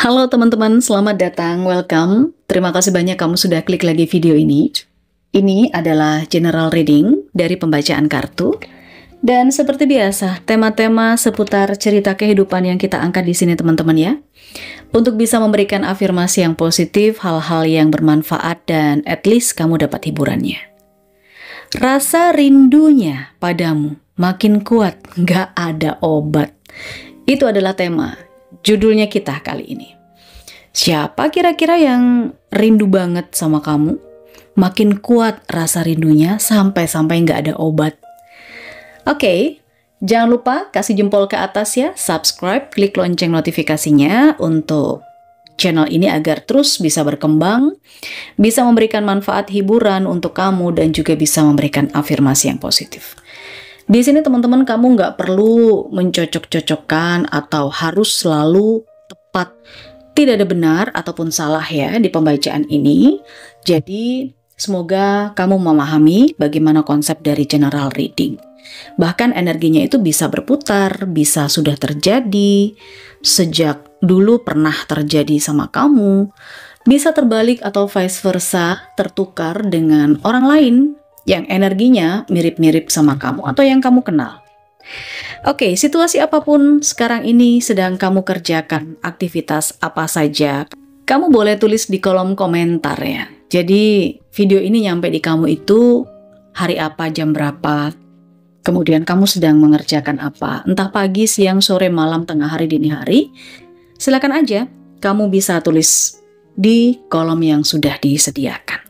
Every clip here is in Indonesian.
Halo teman-teman, selamat datang, welcome. Terima kasih banyak kamu sudah klik lagi video ini. Ini adalah general reading dari pembacaan kartu. Dan seperti biasa, tema-tema seputar cerita kehidupan yang kita angkat di sini teman-teman ya. Untuk bisa memberikan afirmasi yang positif, hal-hal yang bermanfaat, dan at least kamu dapat hiburannya. Rasa rindunya padamu makin kuat, nggak ada obat. Itu adalah tema judulnya kita kali ini. Siapa kira-kira yang rindu banget sama kamu? Makin kuat rasa rindunya sampai-sampai nggak ada obat. Oke, jangan lupa kasih jempol ke atas ya, subscribe, klik lonceng notifikasinya untuk channel ini agar terus bisa berkembang, bisa memberikan manfaat hiburan untuk kamu dan juga bisa memberikan afirmasi yang positif. Di sini teman-teman kamu nggak perlu mencocok-cocokkan atau harus selalu tepat. Tidak ada benar ataupun salah ya di pembacaan ini. Jadi semoga kamu memahami bagaimana konsep dari general reading. Bahkan energinya itu bisa berputar, bisa sudah terjadi, sejak dulu pernah terjadi sama kamu, bisa terbalik atau vice versa, tertukar dengan orang lain yang energinya mirip-mirip sama kamu atau yang kamu kenal. Oke, situasi apapun sekarang ini sedang kamu kerjakan, aktivitas apa saja, kamu boleh tulis di kolom komentar ya. Jadi video ini nyampe di kamu itu hari apa, jam berapa, kemudian kamu sedang mengerjakan apa, entah pagi, siang, sore, malam, tengah hari, dini hari. Silakan aja kamu bisa tulis di kolom yang sudah disediakan.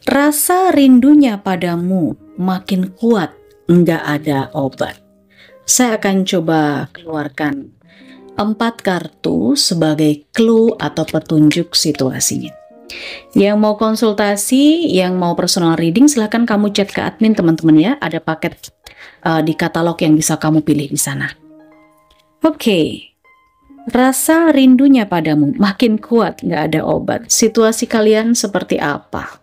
Rasa rindunya padamu makin kuat, nggak ada obat. Saya akan coba keluarkan 4 kartu sebagai clue atau petunjuk situasinya. Yang mau konsultasi, yang mau personal reading, silahkan kamu chat ke admin teman-teman ya. Ada paket di katalog yang bisa kamu pilih di sana. Oke. Rasa rindunya padamu makin kuat, nggak ada obat. Situasi kalian seperti apa?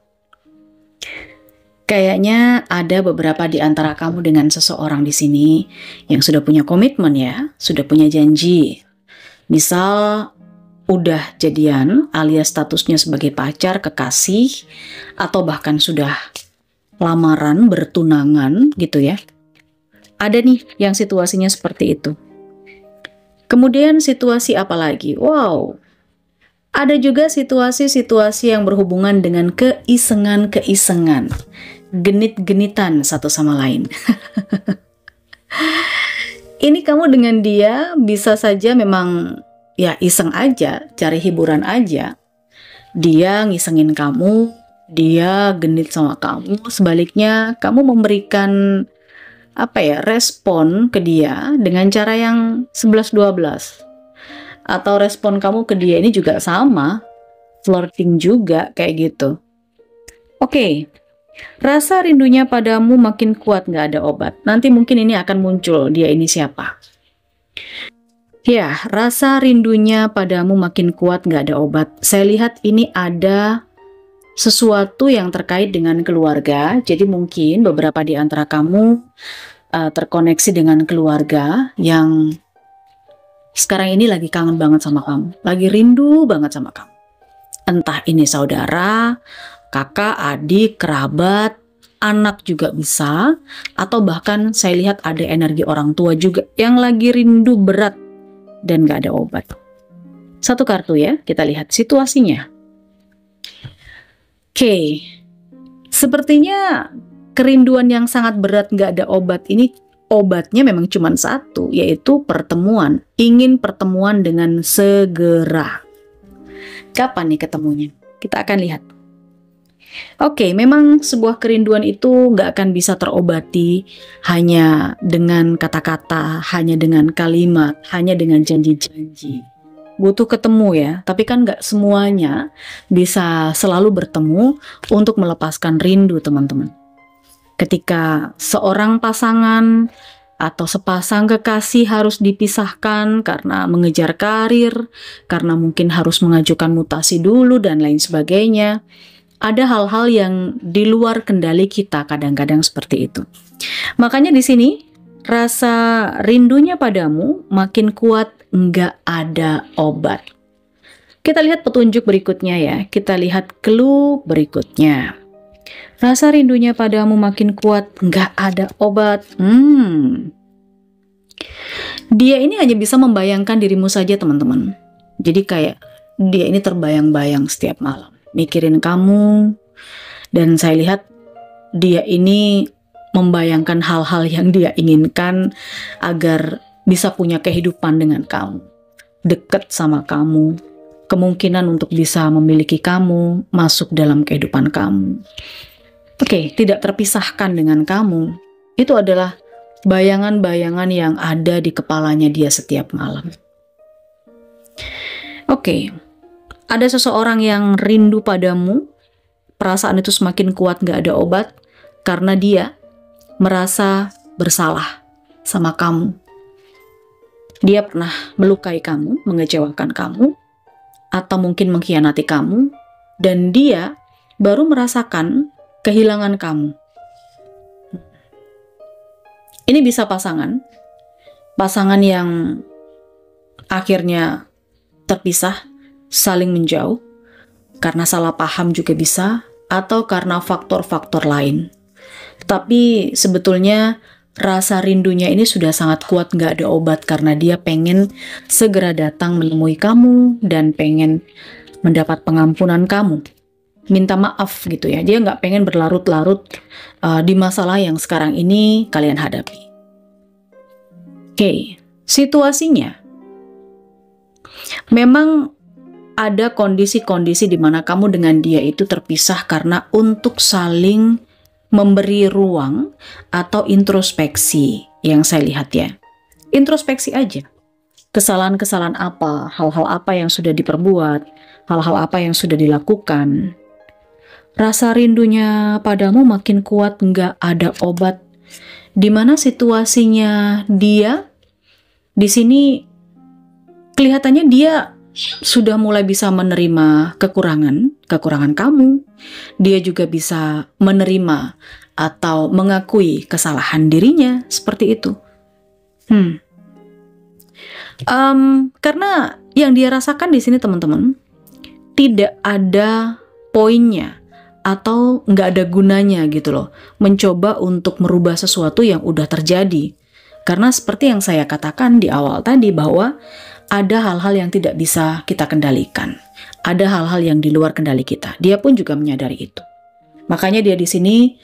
Kayaknya ada beberapa di antara kamu dengan seseorang di sini yang sudah punya komitmen ya, sudah punya janji. Misal udah jadian alias statusnya sebagai pacar, kekasih, atau bahkan sudah lamaran, bertunangan gitu ya. Ada nih yang situasinya seperti itu. Kemudian situasi apa lagi? Wow, ada juga situasi-situasi yang berhubungan dengan keisengan-keisengan. Genit-genitan satu sama lain. Ini kamu dengan dia bisa saja memang ya iseng aja, cari hiburan aja. Dia ngisengin kamu, dia genit sama kamu. Sebaliknya kamu memberikan respon ke dia dengan cara yang 11-12. Atau respon kamu ke dia ini juga sama, flirting juga kayak gitu. Oke. Rasa rindunya padamu makin kuat, nggak ada obat. Nanti mungkin ini akan muncul, dia ini siapa? Ya, rasa rindunya padamu makin kuat, nggak ada obat. Saya lihat ini ada sesuatu yang terkait dengan keluarga. Jadi mungkin beberapa di antara kamu terkoneksi dengan keluarga yang sekarang ini lagi kangen banget sama kamu. Lagi rindu banget sama kamu. Entah ini saudara, kakak, adik, kerabat, anak juga bisa, atau bahkan saya lihat ada energi orang tua juga yang lagi rindu berat dan gak ada obat. Satu kartu ya, kita lihat situasinya. Oke, sepertinya kerinduan yang sangat berat gak ada obat ini, obatnya memang cuma satu, yaitu pertemuan. Ingin pertemuan dengan segera. Kapan nih ketemunya? Kita akan lihat. Oke, memang sebuah kerinduan itu nggak akan bisa terobati hanya dengan kata-kata, hanya dengan kalimat, hanya dengan janji-janji. Butuh ketemu ya, tapi kan nggak semuanya bisa selalu bertemu untuk melepaskan rindu teman-teman. Ketika seorang pasangan atau sepasang kekasih harus dipisahkan karena mengejar karir, karena mungkin harus mengajukan mutasi dulu dan lain sebagainya. Ada hal-hal yang di luar kendali kita kadang-kadang seperti itu. Makanya di sini rasa rindunya padamu makin kuat, nggak ada obat. Kita lihat petunjuk berikutnya ya. Kita lihat clue berikutnya. Rasa rindunya padamu makin kuat, nggak ada obat. Dia ini hanya bisa membayangkan dirimu saja, teman-teman. Jadi kayak dia ini terbayang-bayang setiap malam, mikirin kamu. Dan saya lihat dia ini membayangkan hal-hal yang dia inginkan agar bisa punya kehidupan dengan kamu, dekat sama kamu, kemungkinan untuk bisa memiliki kamu, masuk dalam kehidupan kamu. Oke, tidak terpisahkan dengan kamu. Itu adalah bayangan-bayangan yang ada di kepalanya dia setiap malam. Oke, ada seseorang yang rindu padamu. Perasaan itu semakin kuat, gak ada obat, karena dia merasa bersalah sama kamu. Dia pernah melukai kamu, mengecewakan kamu, atau mungkin mengkhianati kamu, dan dia baru merasakan kehilangan kamu. Ini bisa pasangan yang akhirnya terpisah, saling menjauh, karena salah paham juga bisa, atau karena faktor-faktor lain. Tapi sebetulnya rasa rindunya ini sudah sangat kuat, nggak ada obat, karena dia pengen segera datang menemui kamu dan pengen mendapat pengampunan kamu. Minta maaf gitu ya. Dia nggak pengen berlarut-larut di masalah yang sekarang ini kalian hadapi. Oke, situasinya memang ada kondisi-kondisi di mana kamu dengan dia itu terpisah karena untuk saling memberi ruang atau introspeksi yang saya lihat ya. Introspeksi aja. Kesalahan-kesalahan apa, hal-hal apa yang sudah diperbuat, hal-hal apa yang sudah dilakukan. Rasa rindunya padamu makin kuat, nggak ada obat. Di mana situasinya dia di sini kelihatannya dia sudah mulai bisa menerima kekurangan kamu. Dia juga bisa menerima atau mengakui kesalahan dirinya, seperti itu. Karena yang dia rasakan di sini, teman-teman, tidak ada poinnya atau nggak ada gunanya gitu loh, mencoba untuk merubah sesuatu yang udah terjadi. Karena seperti yang saya katakan di awal tadi, bahwa ada hal-hal yang tidak bisa kita kendalikan. Ada hal-hal yang di luar kendali kita. Dia pun juga menyadari itu. Makanya dia di sini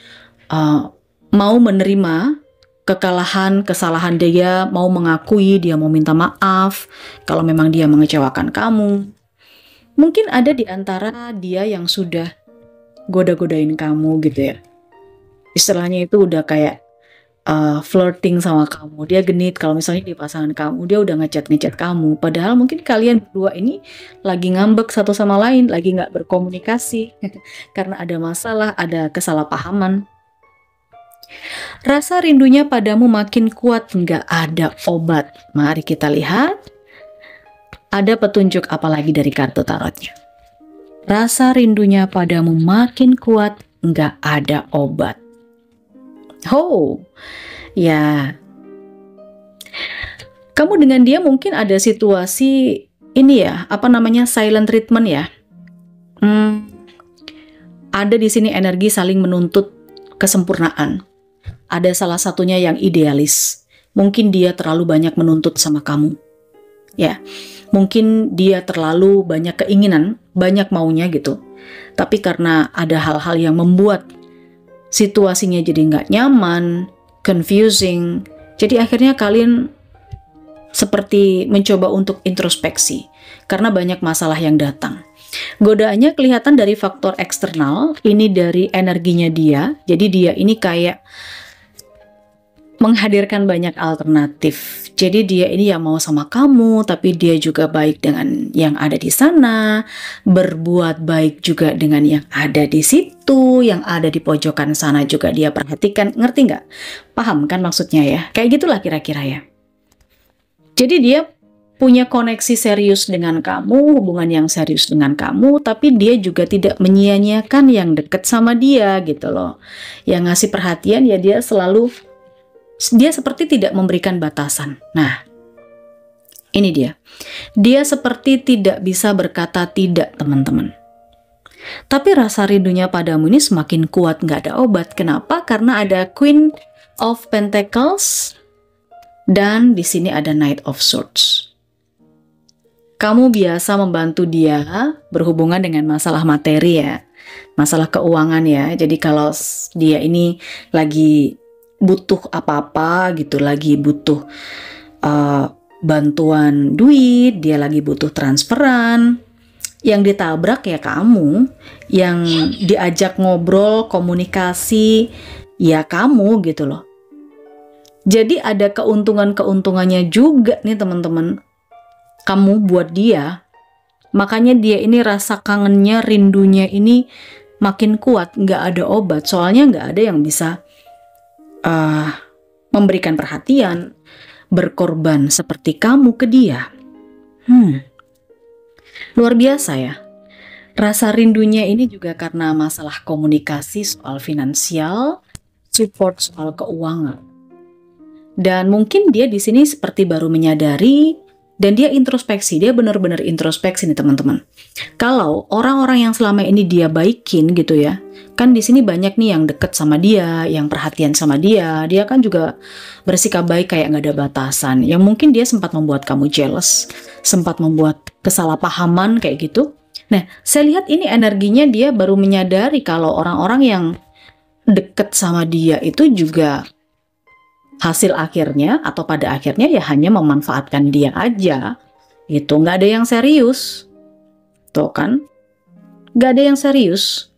mau menerima kekalahan, kesalahan dia, mau mengakui, dia mau minta maaf kalau memang dia mengecewakan kamu. Mungkin ada di antara dia yang sudah goda-godain kamu gitu ya. Istilahnya itu udah kayak flirting sama kamu. Dia genit kalau misalnya di pasangan kamu, dia udah ngechat kamu. Padahal mungkin kalian berdua ini lagi ngambek satu sama lain, lagi nggak berkomunikasi karena ada masalah, ada kesalahpahaman. Rasa rindunya padamu makin kuat, nggak ada obat. Mari kita lihat ada petunjuk apa lagi dari kartu tarotnya. Rasa rindunya padamu makin kuat, nggak ada obat. Oh, ya. Kamu dengan dia mungkin ada situasi ini ya, silent treatment ya. Ada di sini energi saling menuntut kesempurnaan. Ada salah satunya yang idealis. Mungkin dia terlalu banyak menuntut sama kamu. Ya, mungkin dia terlalu banyak keinginan, banyak maunya gitu. Tapi karena ada hal-hal yang membuat situasinya jadi nggak nyaman, confusing. Jadi akhirnya kalian seperti mencoba untuk introspeksi karena banyak masalah yang datang. Godaannya kelihatan dari faktor eksternal, ini dari energinya dia. Jadi dia ini kayak menghadirkan banyak alternatif. Jadi dia ini yang mau sama kamu, tapi dia juga baik dengan yang ada di sana, berbuat baik juga dengan yang ada di situ, yang ada di pojokan sana juga dia perhatikan. Ngerti nggak? Paham kan maksudnya ya? Kayak gitulah kira-kira ya. Jadi dia punya koneksi serius dengan kamu, hubungan yang serius dengan kamu, tapi dia juga tidak menyia-nyiakan yang deket sama dia gitu loh. Yang ngasih perhatian ya dia seperti tidak memberikan batasan. Nah, Ini dia. Dia seperti tidak bisa berkata tidak, teman-teman. Tapi rasa rindunya padamu ini semakin kuat, nggak ada obat. Kenapa? Karena ada Queen of Pentacles dan di sini ada Knight of Swords. Kamu biasa membantu dia berhubungan dengan masalah materi ya, masalah keuangan ya. Jadi kalau dia ini lagi butuh apa-apa gitu, lagi butuh bantuan duit, dia lagi butuh transferan, yang ditabrak ya kamu, yang diajak ngobrol, komunikasi ya kamu gitu loh. Jadi ada keuntungan-keuntungannya juga nih teman-teman, kamu buat dia. Makanya dia ini rasa kangennya, rindunya ini makin kuat, nggak ada obat. Soalnya nggak ada yang bisa memberikan perhatian, berkorban seperti kamu ke dia. Luar biasa ya. Rasa rindunya ini juga karena masalah komunikasi, soal finansial, support soal keuangan. Dan mungkin dia di sini seperti baru menyadari dan dia introspeksi, dia benar-benar introspeksi nih teman-teman. Kalau orang-orang yang selama ini dia baikin gitu ya, kan di sini banyak nih yang deket sama dia, yang perhatian sama dia kan juga bersikap baik kayak nggak ada batasan. Yang mungkin dia sempat membuat kamu jealous, sempat membuat kesalahpahaman kayak gitu. Nah, saya lihat ini energinya dia baru menyadari kalau orang-orang yang deket sama dia itu juga hasil akhirnya atau pada akhirnya ya hanya memanfaatkan dia aja gitu, nggak ada yang serius tuh kan, nggak ada yang serius.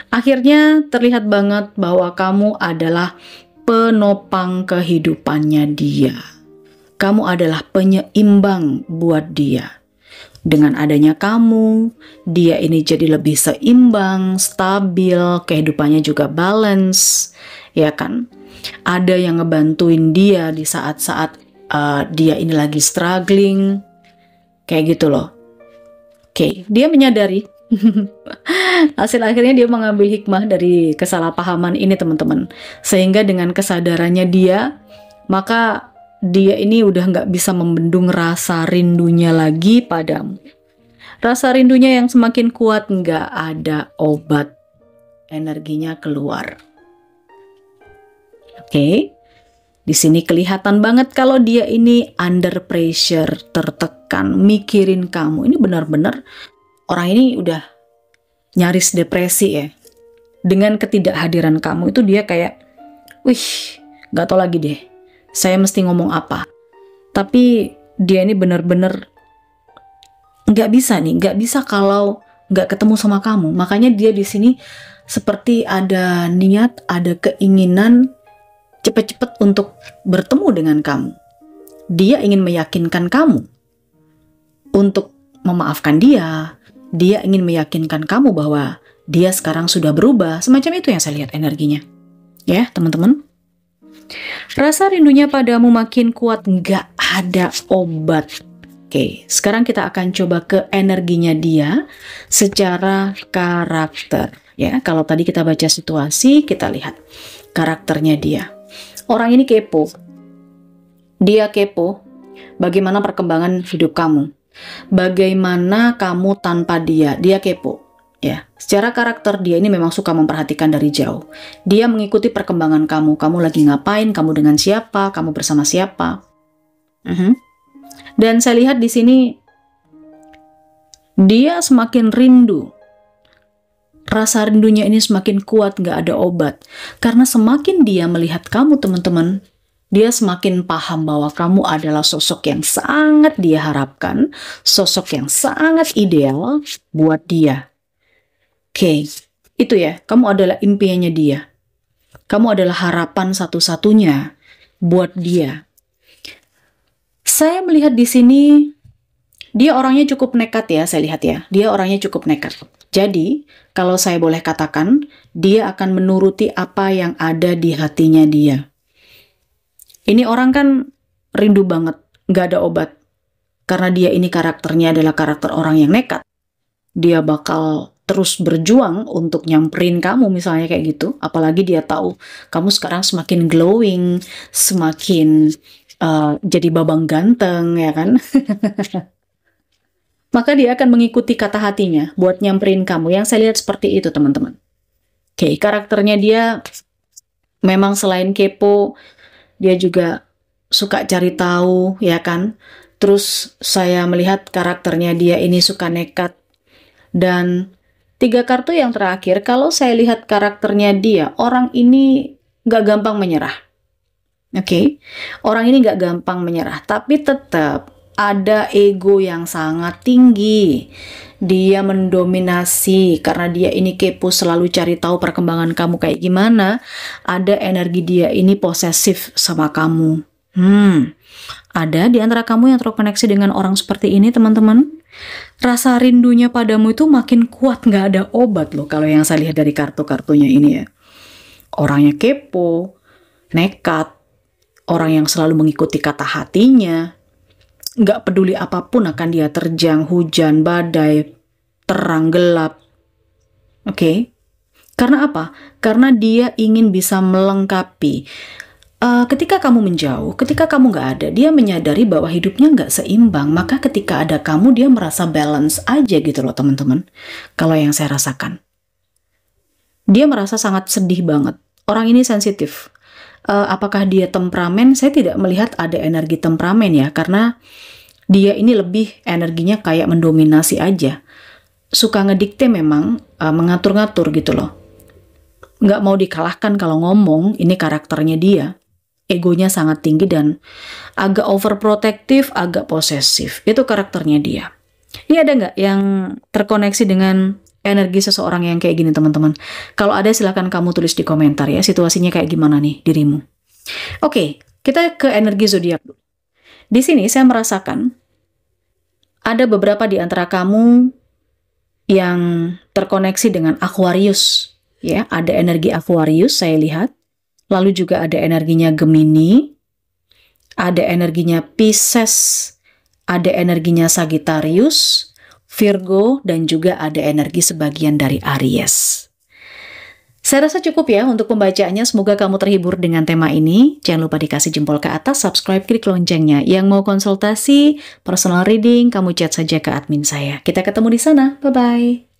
Akhirnya terlihat banget bahwa kamu adalah penopang kehidupannya dia, kamu adalah penyeimbang buat dia. Dengan adanya kamu, dia ini jadi lebih seimbang, stabil, kehidupannya juga balance, ya kan? Ada yang ngebantuin dia di saat-saat dia ini lagi struggling, kayak gitu loh. Oke, dia menyadari. Hasil akhirnya dia mengambil hikmah dari kesalahpahaman ini teman-teman. Sehingga dengan kesadarannya dia, maka dia ini udah nggak bisa membendung rasa rindunya lagi padamu. Rasa rindunya yang semakin kuat, nggak ada obat. Energinya keluar. Oke, di sini kelihatan banget kalau dia ini under pressure, tertekan, mikirin kamu. Ini benar-benar orang ini udah nyaris depresi ya. Dengan ketidakhadiran kamu itu dia kayak, wih, nggak tahu lagi deh, saya mesti ngomong apa. Tapi dia ini benar-benar nggak bisa kalau nggak ketemu sama kamu. Makanya dia di sini seperti ada niat, ada keinginan cepat-cepat untuk bertemu dengan kamu. Dia ingin meyakinkan kamu untuk memaafkan dia. Dia ingin meyakinkan kamu bahwa dia sekarang sudah berubah. Semacam itu yang saya lihat energinya. Ya, teman-teman. Rasa rindunya padamu makin kuat, nggak ada obat. Oke, sekarang kita akan coba ke energinya dia secara karakter. Ya, kalau tadi kita baca situasi, kita lihat karakternya dia. Orang ini kepo. Dia kepo bagaimana perkembangan hidup kamu. Bagaimana kamu tanpa dia. Dia kepo. Ya, secara karakter dia ini memang suka memperhatikan dari jauh. Dia mengikuti perkembangan kamu. Kamu lagi ngapain? Kamu dengan siapa? Kamu bersama siapa? Dan saya lihat di sini dia semakin rindu. Rasa rindunya ini semakin kuat, gak ada obat. Karena semakin dia melihat kamu teman-teman, dia semakin paham bahwa kamu adalah sosok yang sangat dia harapkan, sosok yang sangat ideal buat dia. Oke, itu ya, kamu adalah impiannya dia. Kamu adalah harapan satu-satunya buat dia. Saya melihat di sini, dia orangnya cukup nekat ya, saya lihat ya. Dia orangnya cukup nekat. Jadi, kalau saya boleh katakan, dia akan menuruti apa yang ada di hatinya dia. Ini orang kan rindu banget, gak ada obat. Karena dia ini karakternya adalah karakter orang yang nekat. Dia bakal terus berjuang untuk nyamperin kamu misalnya kayak gitu. Apalagi dia tahu kamu sekarang semakin glowing, semakin jadi babang ganteng, ya kan? Maka dia akan mengikuti kata hatinya buat nyamperin kamu. Yang saya lihat seperti itu, teman-teman. Oke, karakternya dia memang selain kepo, dia juga suka cari tahu, ya kan? Terus saya melihat karakternya dia ini suka nekat. Dan 3 kartu yang terakhir, kalau saya lihat karakternya dia, orang ini gak gampang menyerah. Oke, orang ini gak gampang menyerah, tapi tetap ada ego yang sangat tinggi. Dia mendominasi karena dia ini kepo, selalu cari tahu perkembangan kamu kayak gimana. Ada energi dia ini posesif sama kamu. Ada di antara kamu yang terkoneksi dengan orang seperti ini, teman-teman. Rasa rindunya padamu itu makin kuat, nggak ada obat loh kalau yang saya lihat dari kartu-kartunya ini ya. Orangnya kepo, nekat, orang yang selalu mengikuti kata hatinya, nggak peduli apapun akan dia terjang, hujan, badai, terang, gelap. Oke? Karena apa? Karena dia ingin bisa melengkapi. Ketika kamu menjauh, ketika kamu nggak ada, dia menyadari bahwa hidupnya nggak seimbang. Maka ketika ada kamu, dia merasa balance aja gitu loh, teman-teman. Kalau yang saya rasakan. Dia merasa sangat sedih banget. Orang ini sensitif. Apakah dia temperamen? Saya tidak melihat ada energi temperamen ya, karena dia ini lebih energinya kayak mendominasi aja. Suka ngedikte memang, mengatur-ngatur gitu loh. Nggak mau dikalahkan kalau ngomong, ini karakternya dia. Egonya sangat tinggi dan agak overprotective, agak posesif. Itu karakternya dia. Ini ada nggak yang terkoneksi dengan energi seseorang yang kayak gini, teman-teman? Kalau ada, silahkan kamu tulis di komentar ya, situasinya kayak gimana nih dirimu. Oke, kita ke energi zodiak dulu. Di sini saya merasakan ada beberapa di antara kamu yang terkoneksi dengan Aquarius. Ya, ada energi Aquarius saya lihat. Lalu juga ada energinya Gemini, ada energinya Pisces, ada energinya Sagittarius, Virgo, dan juga ada energi sebagian dari Aries. Saya rasa cukup ya untuk pembacaannya. Semoga kamu terhibur dengan tema ini. Jangan lupa dikasih jempol ke atas, subscribe, klik loncengnya. Yang mau konsultasi, personal reading, kamu chat saja ke admin saya. Kita ketemu di sana. Bye-bye.